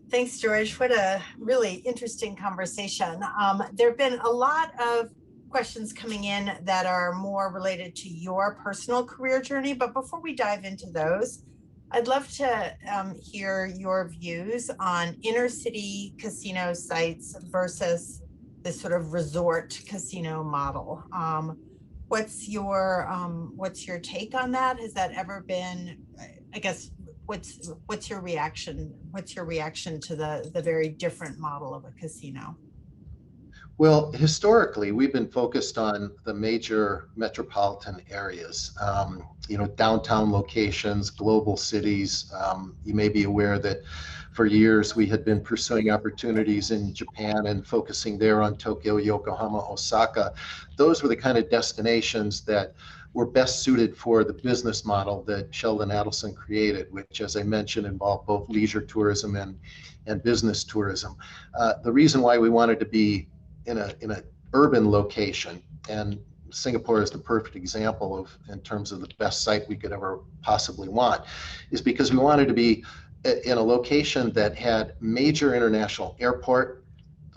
Thanks, George. What a really interesting conversation. There have been a lot of questions coming in that are more related to your personal career journey, but before we dive into those, I'd love to hear your views on inner city casino sites versus this sort of resort casino model. What's your take on that? Has that ever been, I guess, what's your reaction? What's your reaction to the very different model of a casino? Well, historically, we've been focused on the major metropolitan areas, downtown locations, global cities. You may be aware that for years we had been pursuing opportunities in Japan and focusing there on Tokyo, Yokohama, Osaka. Those were the kind of destinations that were best suited for the business model that Sheldon Adelson created, which, as I mentioned, involved both leisure tourism and business tourism. The reason why we wanted to be in an urban location, and Singapore is the perfect example of, in terms of the best site we could ever possibly want, is because we wanted to be in a location that had major international airport,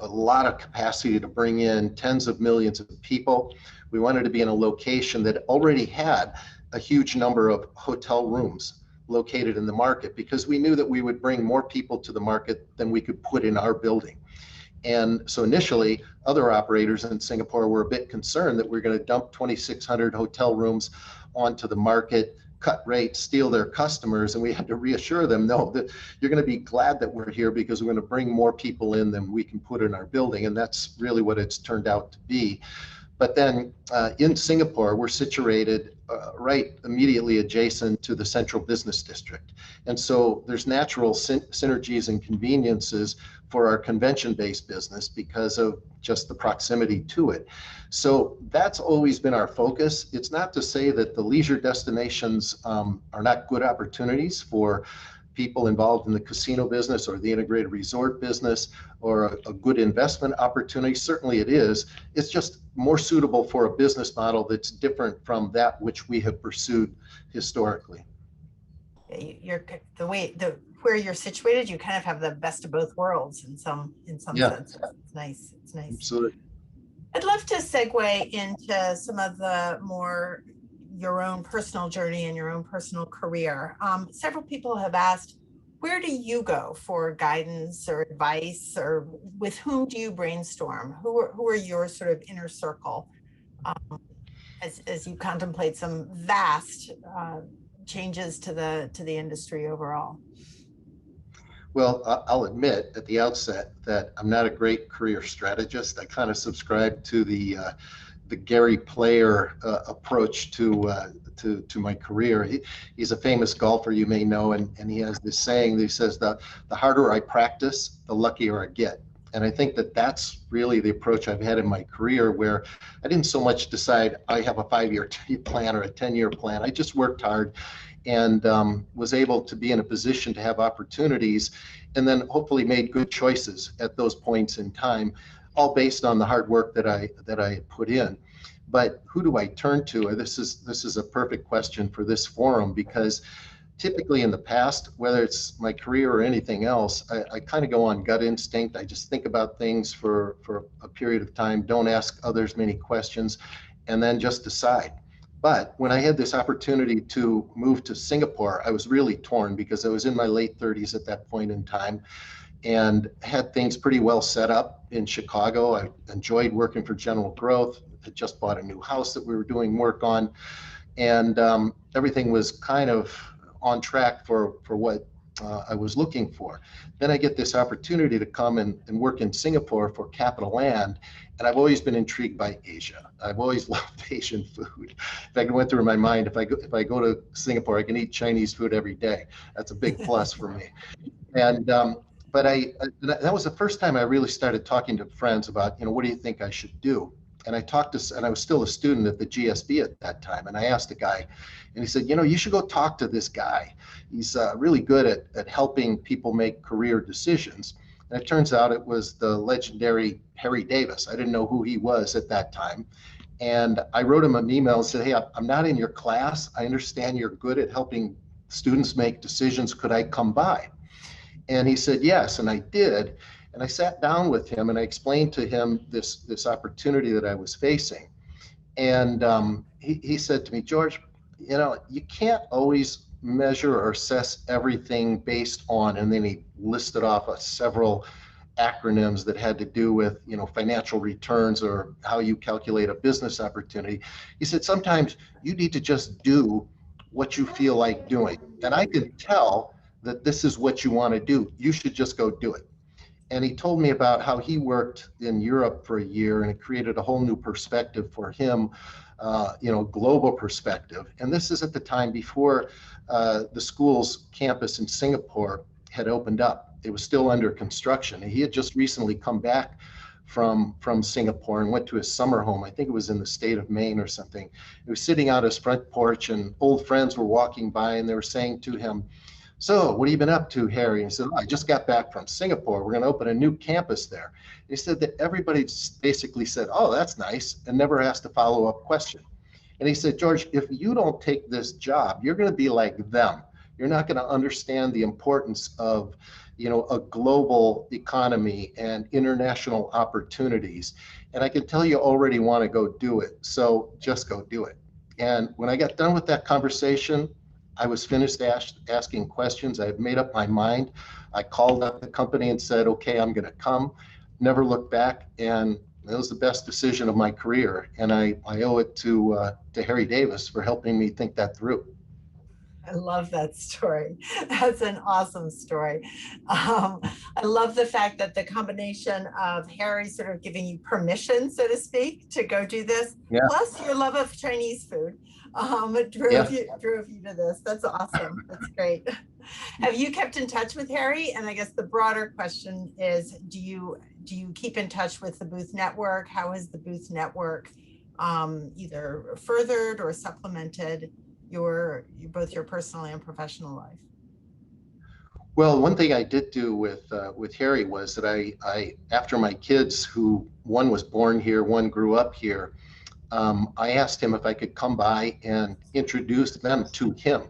a lot of capacity to bring in tens of millions of people. We wanted to be in a location that already had a huge number of hotel rooms located in the market, because we knew that we would bring more people to the market than we could put in our building. And so initially, other operators in Singapore were a bit concerned that we're going to dump 2,600 hotel rooms onto the market, cut rates, steal their customers. And we had to reassure them, no, that you're going to be glad that we're here, because we're going to bring more people in than we can put in our building. And that's really what it's turned out to be. But then in Singapore, we're situated right immediately adjacent to the central business district. And so there's natural synergies and conveniences for our convention-based business because of just the proximity to it. So that's always been our focus. It's not to say that the leisure destinations are not good opportunities for people involved in the casino business or the integrated resort business, or a good investment opportunity. Certainly it is. It's just more suitable for a business model that's different from that which we have pursued historically. Where you're situated, you kind of have the best of both worlds in some sense. It's nice. It's nice. Absolutely. I'd love to segue into some of the more your own personal journey and your own personal career. Several people have asked, where do you go for guidance or advice, or with whom do you brainstorm? Who are your sort of inner circle as you contemplate some vast changes to the industry overall? Well, I'll admit at the outset that I'm not a great career strategist. I kind of subscribe to the Gary Player approach to my career. He's a famous golfer, you may know, and he has this saying that he says that the harder I practice, the luckier I get. And I think that that's really the approach I've had in my career, where I didn't so much decide I have a 5-year plan or a 10-year plan. I just worked hard and was able to be in a position to have opportunities, and then hopefully made good choices at those points in time, all based on the hard work that I put in. But who do I turn to? This is a perfect question for this forum, because typically in the past, whether it's my career or anything else, I kind of go on gut instinct. I just think about things for a period of time, don't ask others many questions, and then just decide. But when I had this opportunity to move to Singapore, I was really torn, because I was in my late 30s at that point in time and had things pretty well set up in Chicago. I enjoyed working for General Growth. I just bought a new house that we were doing work on, and everything was kind of on track for what I was looking for. Then I get this opportunity to come and work in Singapore for Capital Land, and I've always been intrigued by Asia. I've always loved Asian food. In fact, it went through my mind, if I go to Singapore, I can eat Chinese food every day. That's a big plus for me. And but that was the first time I really started talking to friends about, what do you think I should do? And I was still a student at the GSB at that time. And I asked a guy, and he said, you should go talk to this guy. He's really good at helping people make career decisions. And it turns out it was the legendary Harry Davis. I didn't know who he was at that time. And I wrote him an email and said, hey, I'm not in your class. I understand you're good at helping students make decisions. Could I come by? And he said, yes, and I did. And I sat down with him and I explained to him this opportunity that I was facing. And he said to me, George, you know, you can't always measure or assess everything based on, and then he listed off several acronyms that had to do with, you know, financial returns or how you calculate a business opportunity. He said, sometimes you need to just do what you feel like doing. And I could tell that this is what you want to do. You should just go do it. And he told me about how he worked in Europe for a year and it created a whole new perspective for him, you know, global perspective. And this is at the time before the school's campus in Singapore had opened up. It was still under construction. And he had just recently come back from Singapore and went to his summer home. I think it was in the state of Maine or something. He was sitting out his front porch and old friends were walking by and they were saying to him, so what have you been up to, Harry? And he said, oh, I just got back from Singapore. We're going to open a new campus there. He said that everybody basically said, oh, that's nice, and never asked a follow-up question. And he said, George, if you don't take this job, you're going to be like them. You're not going to understand the importance of, you know, a global economy and international opportunities. And I can tell you already want to go do it. So just go do it. And when I got done with that conversation, I was finished asking questions. I had made up my mind. I called up the company and said, okay, I'm going to come. Never looked back. And it was the best decision of my career. And I owe it to Harry Davis for helping me think that through. I love that story. That's an awesome story. I love the fact that the combination of Harry sort of giving you permission, so to speak, to go do this, plus your love of Chinese food, drove you to this. That's awesome. That's great. Have you kept in touch with Harry? And I guess the broader question is, do you keep in touch with the Booth Network? How has the Booth Network either furthered or supplemented both your personal and professional life? Well, one thing I did do with Harry was that I after my kids, who one was born here, one grew up here, I asked him if I could come by and introduce them to him,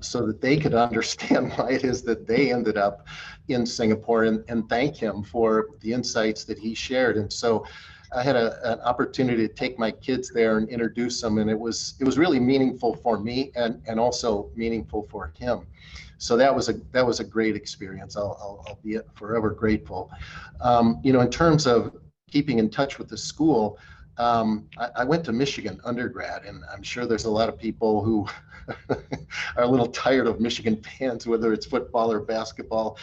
so that they could understand why it is that they ended up in Singapore, and thank him for the insights that he shared. And so I had an opportunity to take my kids there and introduce them, and it was really meaningful for me and also meaningful for him. So that was a great experience. I'll be forever grateful. You know, in terms of keeping in touch with the school, I went to Michigan undergrad, and I'm sure there's a lot of people who are a little tired of Michigan fans, whether it's football or basketball.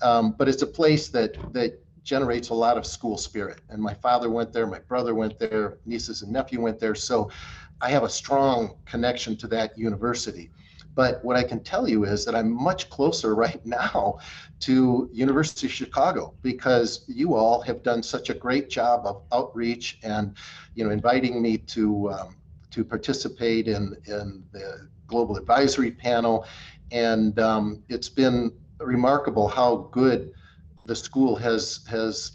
But it's a place that generates a lot of school spirit. And my father went there, my brother went there, nieces and nephew went there. So I have a strong connection to that university. But what I can tell you is that I'm much closer right now to University of Chicago, because you all have done such a great job of outreach and, you know, inviting me to participate in the global advisory panel. And it's been remarkable how good the school has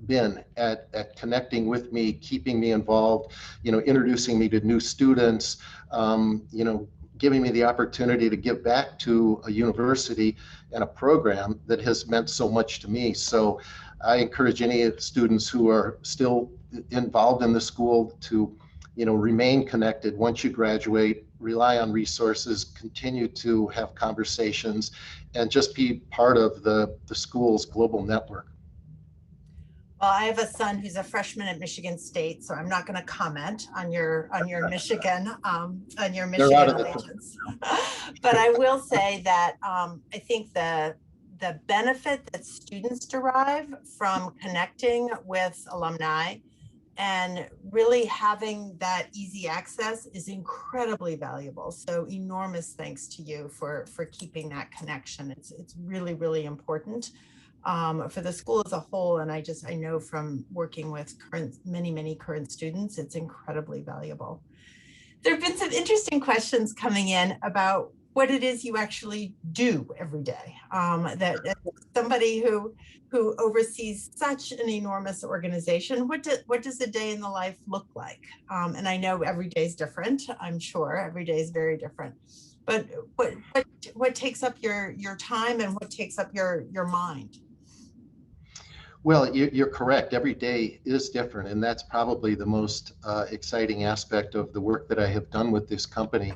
been at connecting with me, keeping me involved, you know, introducing me to new students, you know, giving me the opportunity to give back to a university and a program that has meant so much to me. So I encourage any students who are still involved in the school to, you know, remain connected once you graduate, rely on resources, continue to have conversations, and just be part of the school's global network. Well, I have a son who's a freshman at Michigan State, so I'm not going to comment on your Michigan allegiance. But I will say that I think the benefit that students derive from connecting with alumni and really having that easy access is incredibly valuable. So enormous thanks to you for keeping that connection. It's really, really important for the school as a whole. And I know from working with many current students, it's incredibly valuable. There have been some interesting questions coming in about what it is you actually do every day. That somebody who oversees such an enormous organization, what does a day in the life look like? And I know every day is different. I'm sure every day is very different. But what takes up your time and what takes up your mind? Well, you're correct. Every day is different, and that's probably the most exciting aspect of the work that I have done with this company.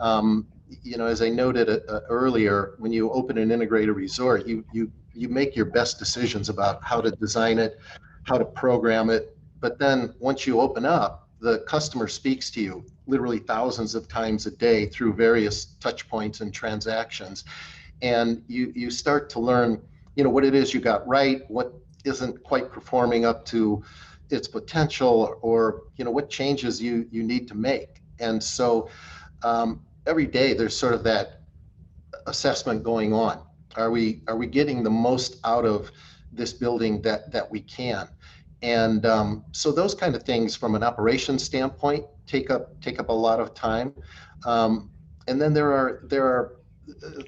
As I noted earlier, when you open an integrated resort, you make your best decisions about how to design it, how to program it. But then once you open up, the customer speaks to you literally thousands of times a day through various touch points and transactions, and you start to learn, what it is you got right, what isn't quite performing up to its potential, or what changes you need to make. And so every day there's sort of that assessment going on. Are we getting the most out of this building that we can? And so those kind of things from an operations standpoint take up a lot of time. And then there are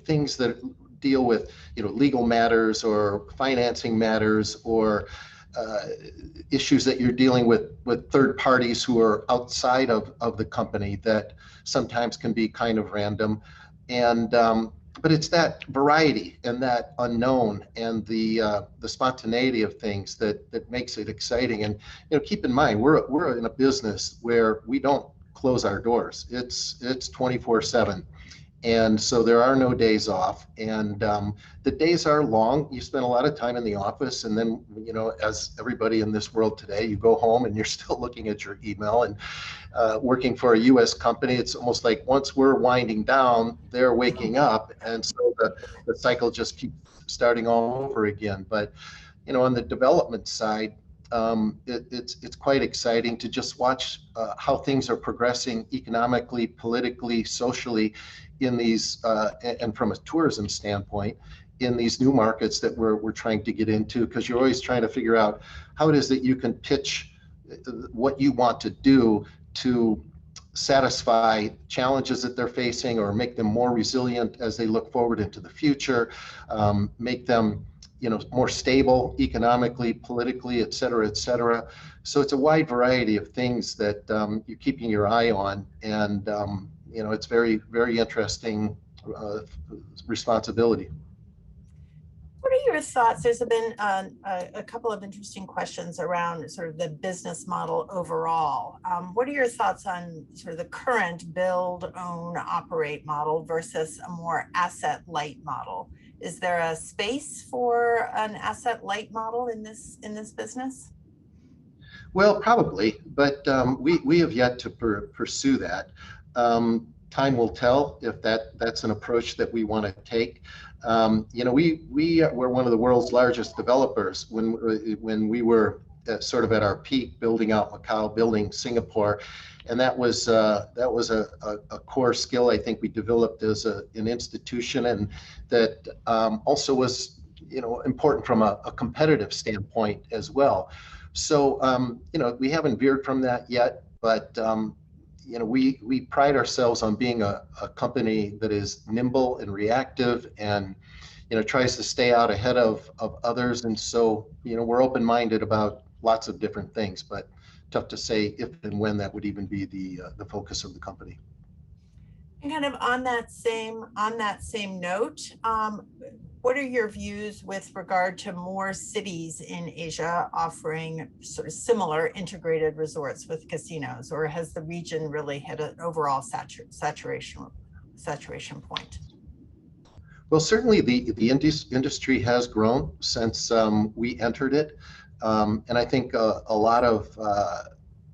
things that deal with legal matters or financing matters, or issues that you're dealing with third parties who are outside of the company that sometimes can be kind of random. And but it's that variety and that unknown and the spontaneity of things that makes it exciting. And keep in mind, we're in a business where we don't close our doors. It's 24/7. And so there are no days off, and the days are long. You spend a lot of time in the office, and then, as everybody in this world today, you go home and you're still looking at your email. And working for a U.S. company, it's almost like once we're winding down, they're waking up, and so the cycle just keeps starting all over again. But on the development side, it's quite exciting to just watch how things are progressing economically, politically, socially in these, and from a tourism standpoint, in these new markets that we're trying to get into, because you're always trying to figure out how it is that you can pitch what you want to do to satisfy challenges that they're facing, or make them more resilient as they look forward into the future, make them more stable economically, politically, et cetera, et cetera. So it's a wide variety of things that you're keeping your eye on, and it's very, very interesting responsibility. What are your thoughts? There's been a couple of interesting questions around sort of the business model overall. What are your thoughts on sort of the current build, own, operate model versus a more asset light model? Is there a space for an asset light model in this business? Well, probably, but we have yet to pursue that. Time will tell if that's an approach that we want to take. We were one of the world's largest developers when we were sort of at our peak, building out Macau, building Singapore, and that was a core skill I think we developed as an institution, and that also was important from a competitive standpoint as well. So we haven't veered from that yet, but we pride ourselves on being a company that is nimble and reactive, and tries to stay out ahead of others. And so we're open-minded about lots of different things, but tough to say if and when that would even be the focus of the company. And kind of on that same note, what are your views with regard to more cities in Asia offering sort of similar integrated resorts with casinos, or has the region really hit an overall saturation point? Well, certainly the industry has grown since we entered it, and I think a lot of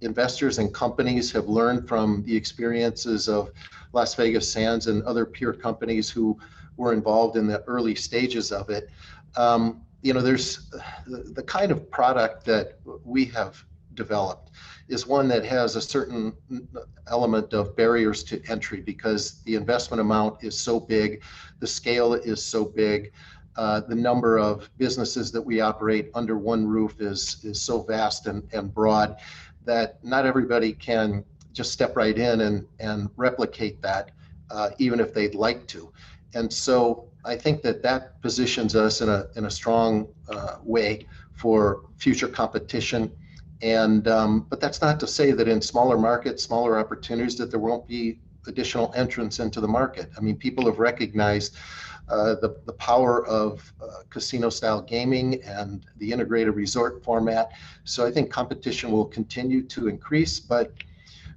investors and companies have learned from the experiences of Las Vegas Sands and other peer companies who were involved in the early stages of it. There's the kind of product that we have developed is one that has a certain element of barriers to entry, because the investment amount is so big, the scale is so big, the number of businesses that we operate under one roof is so vast and broad that not everybody can just step right in and replicate that, even if they'd like to. And so I think that positions us in a strong way for future competition. And but that's not to say that in smaller markets, smaller opportunities, that there won't be additional entrants into the market. I mean, people have recognized the power of casino-style gaming and the integrated resort format. So I think competition will continue to increase, but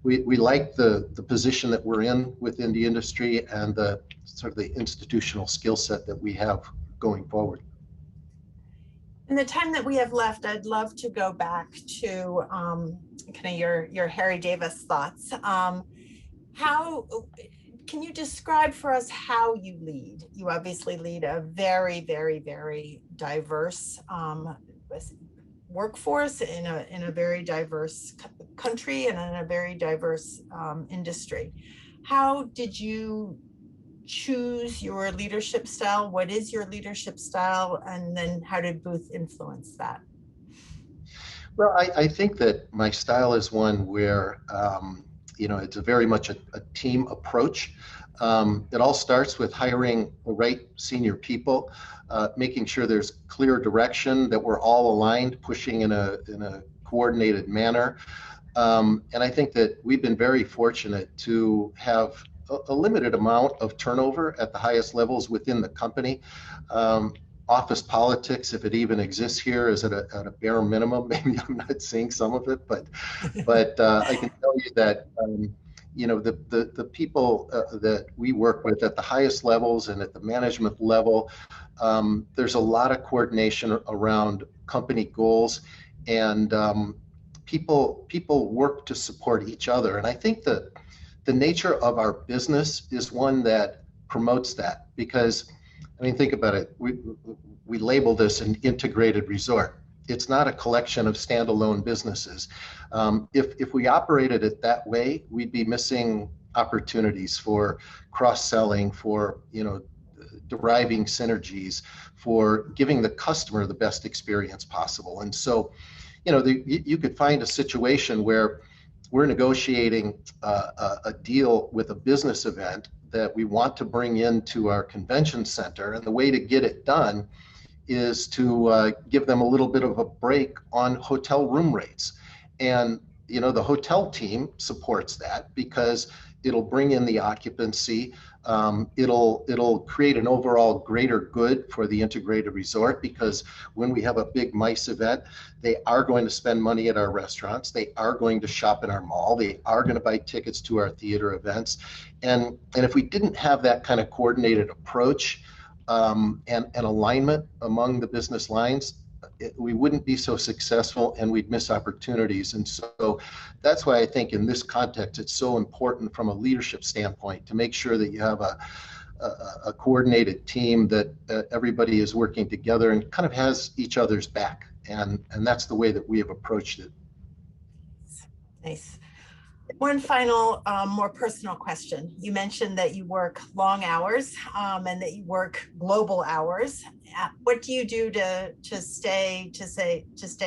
we like the position that we're in within the industry and the sort of the institutional skill set that we have going forward. In the time that we have left, I'd love to go back to kind of your Harry Davis thoughts. How can you describe for us how you lead? You obviously lead a very, very, very diverse workforce in a very diverse country and in a very diverse industry. How did you choose your leadership style? What is your leadership style? And then how did Booth influence that? Well, I think that my style is one where, it's a very much a team approach. It all starts with hiring the right senior people, making sure there's clear direction, that we're all aligned, pushing in a coordinated manner. And I think that we've been very fortunate to have a limited amount of turnover at the highest levels within the company. Office politics, if it even exists here, is at a bare minimum. Maybe I'm not seeing some of it, but I can tell you that the people that we work with at the highest levels and at the management level, there's a lot of coordination around company goals, and people work to support each other. And I think that the nature of our business is one that promotes that, because, I mean, think about it. We label this an integrated resort. It's not a collection of standalone businesses. If we operated it that way, we'd be missing opportunities for cross-selling, for deriving synergies, for giving the customer the best experience possible. And so, you could find a situation where we're negotiating a deal with a business event that we want to bring into our convention center, and the way to get it done is to give them a little bit of a break on hotel room rates. And the hotel team supports that because it'll bring in the occupancy. It'll create an overall greater good for the integrated resort, because when we have a big MICE event, they are going to spend money at our restaurants. They are going to shop in our mall. They are going to buy tickets to our theater events. And if we didn't have that kind of coordinated approach and alignment among the business lines, we wouldn't be so successful, and we'd miss opportunities. And so that's why I think in this context, it's so important from a leadership standpoint to make sure that you have a coordinated team, that everybody is working together and kind of has each other's back. And that's the way that we have approached it. Nice. One final, more personal question. You mentioned that you work long hours and that you work global hours. What do you do to stay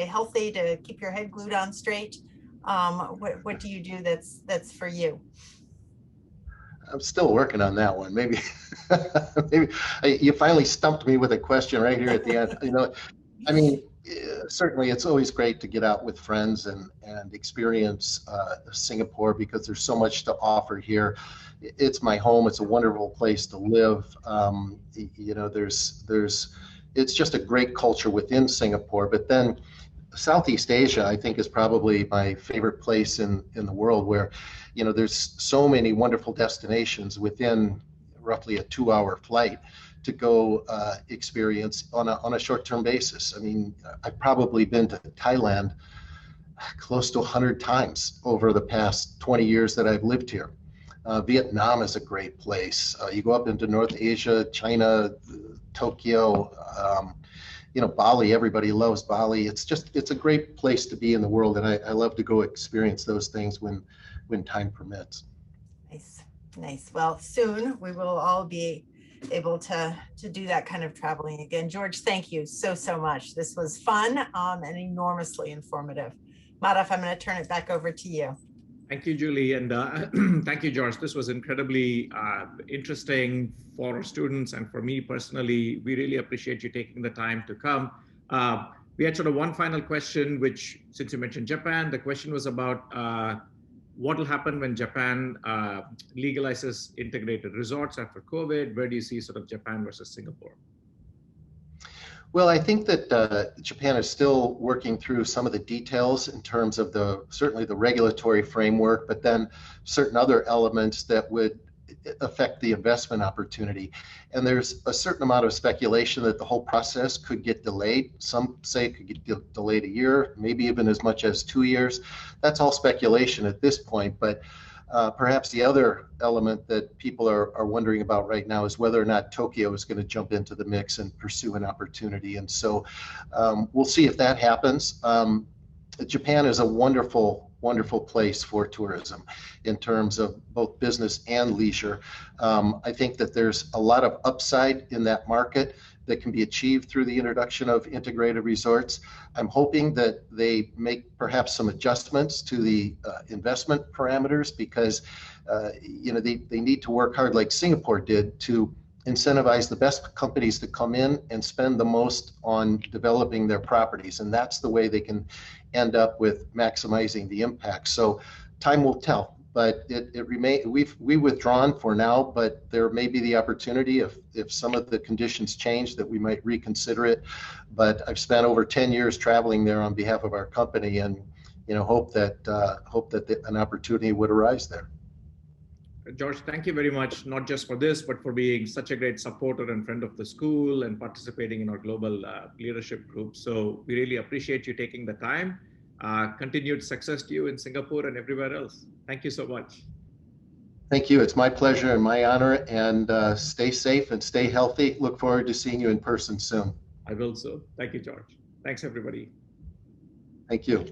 healthy, to keep your head glued on straight? What do you do that's for you? I'm still working on that one. Maybe you finally stumped me with a question right here at the end. I mean, certainly it's always great to get out with friends and experience Singapore, because there's so much to offer here. It's my home. It's a wonderful place to live. It's just a great culture within Singapore. But then Southeast Asia, I think, is probably my favorite place in the world, where there's so many wonderful destinations within roughly a 2-hour flight to go experience on a short-term basis. I mean, I've probably been to Thailand close to 100 times over the past 20 years that I've lived here. Vietnam is a great place. You go up into North Asia, China, Tokyo, Bali. Everybody loves Bali. It's a great place to be in the world, and I love to go experience those things when time permits. Nice. Well, soon we will all be able to do that kind of traveling again. George, thank you so much. This was fun and enormously informative. Madhav, I'm going to turn it back over to you. Thank you, Julie, and thank you, George. This was incredibly interesting for our students and for me personally. We really appreciate you taking the time to come. We had sort of one final question, which, since you mentioned Japan, the question was about what will happen when Japan legalizes integrated resorts after COVID? Where do you see sort of Japan versus Singapore? Well, I think that Japan is still working through some of the details in terms of certainly the regulatory framework, but then certain other elements that would affect the investment opportunity. And there's a certain amount of speculation that the whole process could get delayed. Some say it could get delayed a year, maybe even as much as 2 years. That's all speculation at this point, but perhaps the other element that people are wondering about right now is whether or not Tokyo is going to jump into the mix and pursue an opportunity. And so we'll see if that happens. Japan is a wonderful, wonderful place for tourism in terms of both business and leisure. I think that there's a lot of upside in that market that can be achieved through the introduction of integrated resorts. I'm hoping that they make perhaps some adjustments to the investment parameters because they need to work hard like Singapore did to incentivize the best companies to come in and spend the most on developing their properties. And that's the way they can end up with maximizing the impact. So time will tell. But we've withdrawn for now, but there may be the opportunity if some of the conditions change that we might reconsider it. But I've spent over 10 years traveling there on behalf of our company, and hope that an opportunity would arise there. George, thank you very much, not just for this, but for being such a great supporter and friend of the school and participating in our global leadership group. So we really appreciate you taking the time. Continued success to you in Singapore and everywhere else. Thank you so much. Thank you. It's my pleasure and my honor. And stay safe and stay healthy. Look forward to seeing you in person soon. I will so. Thank you, George. Thanks, everybody. Thank you.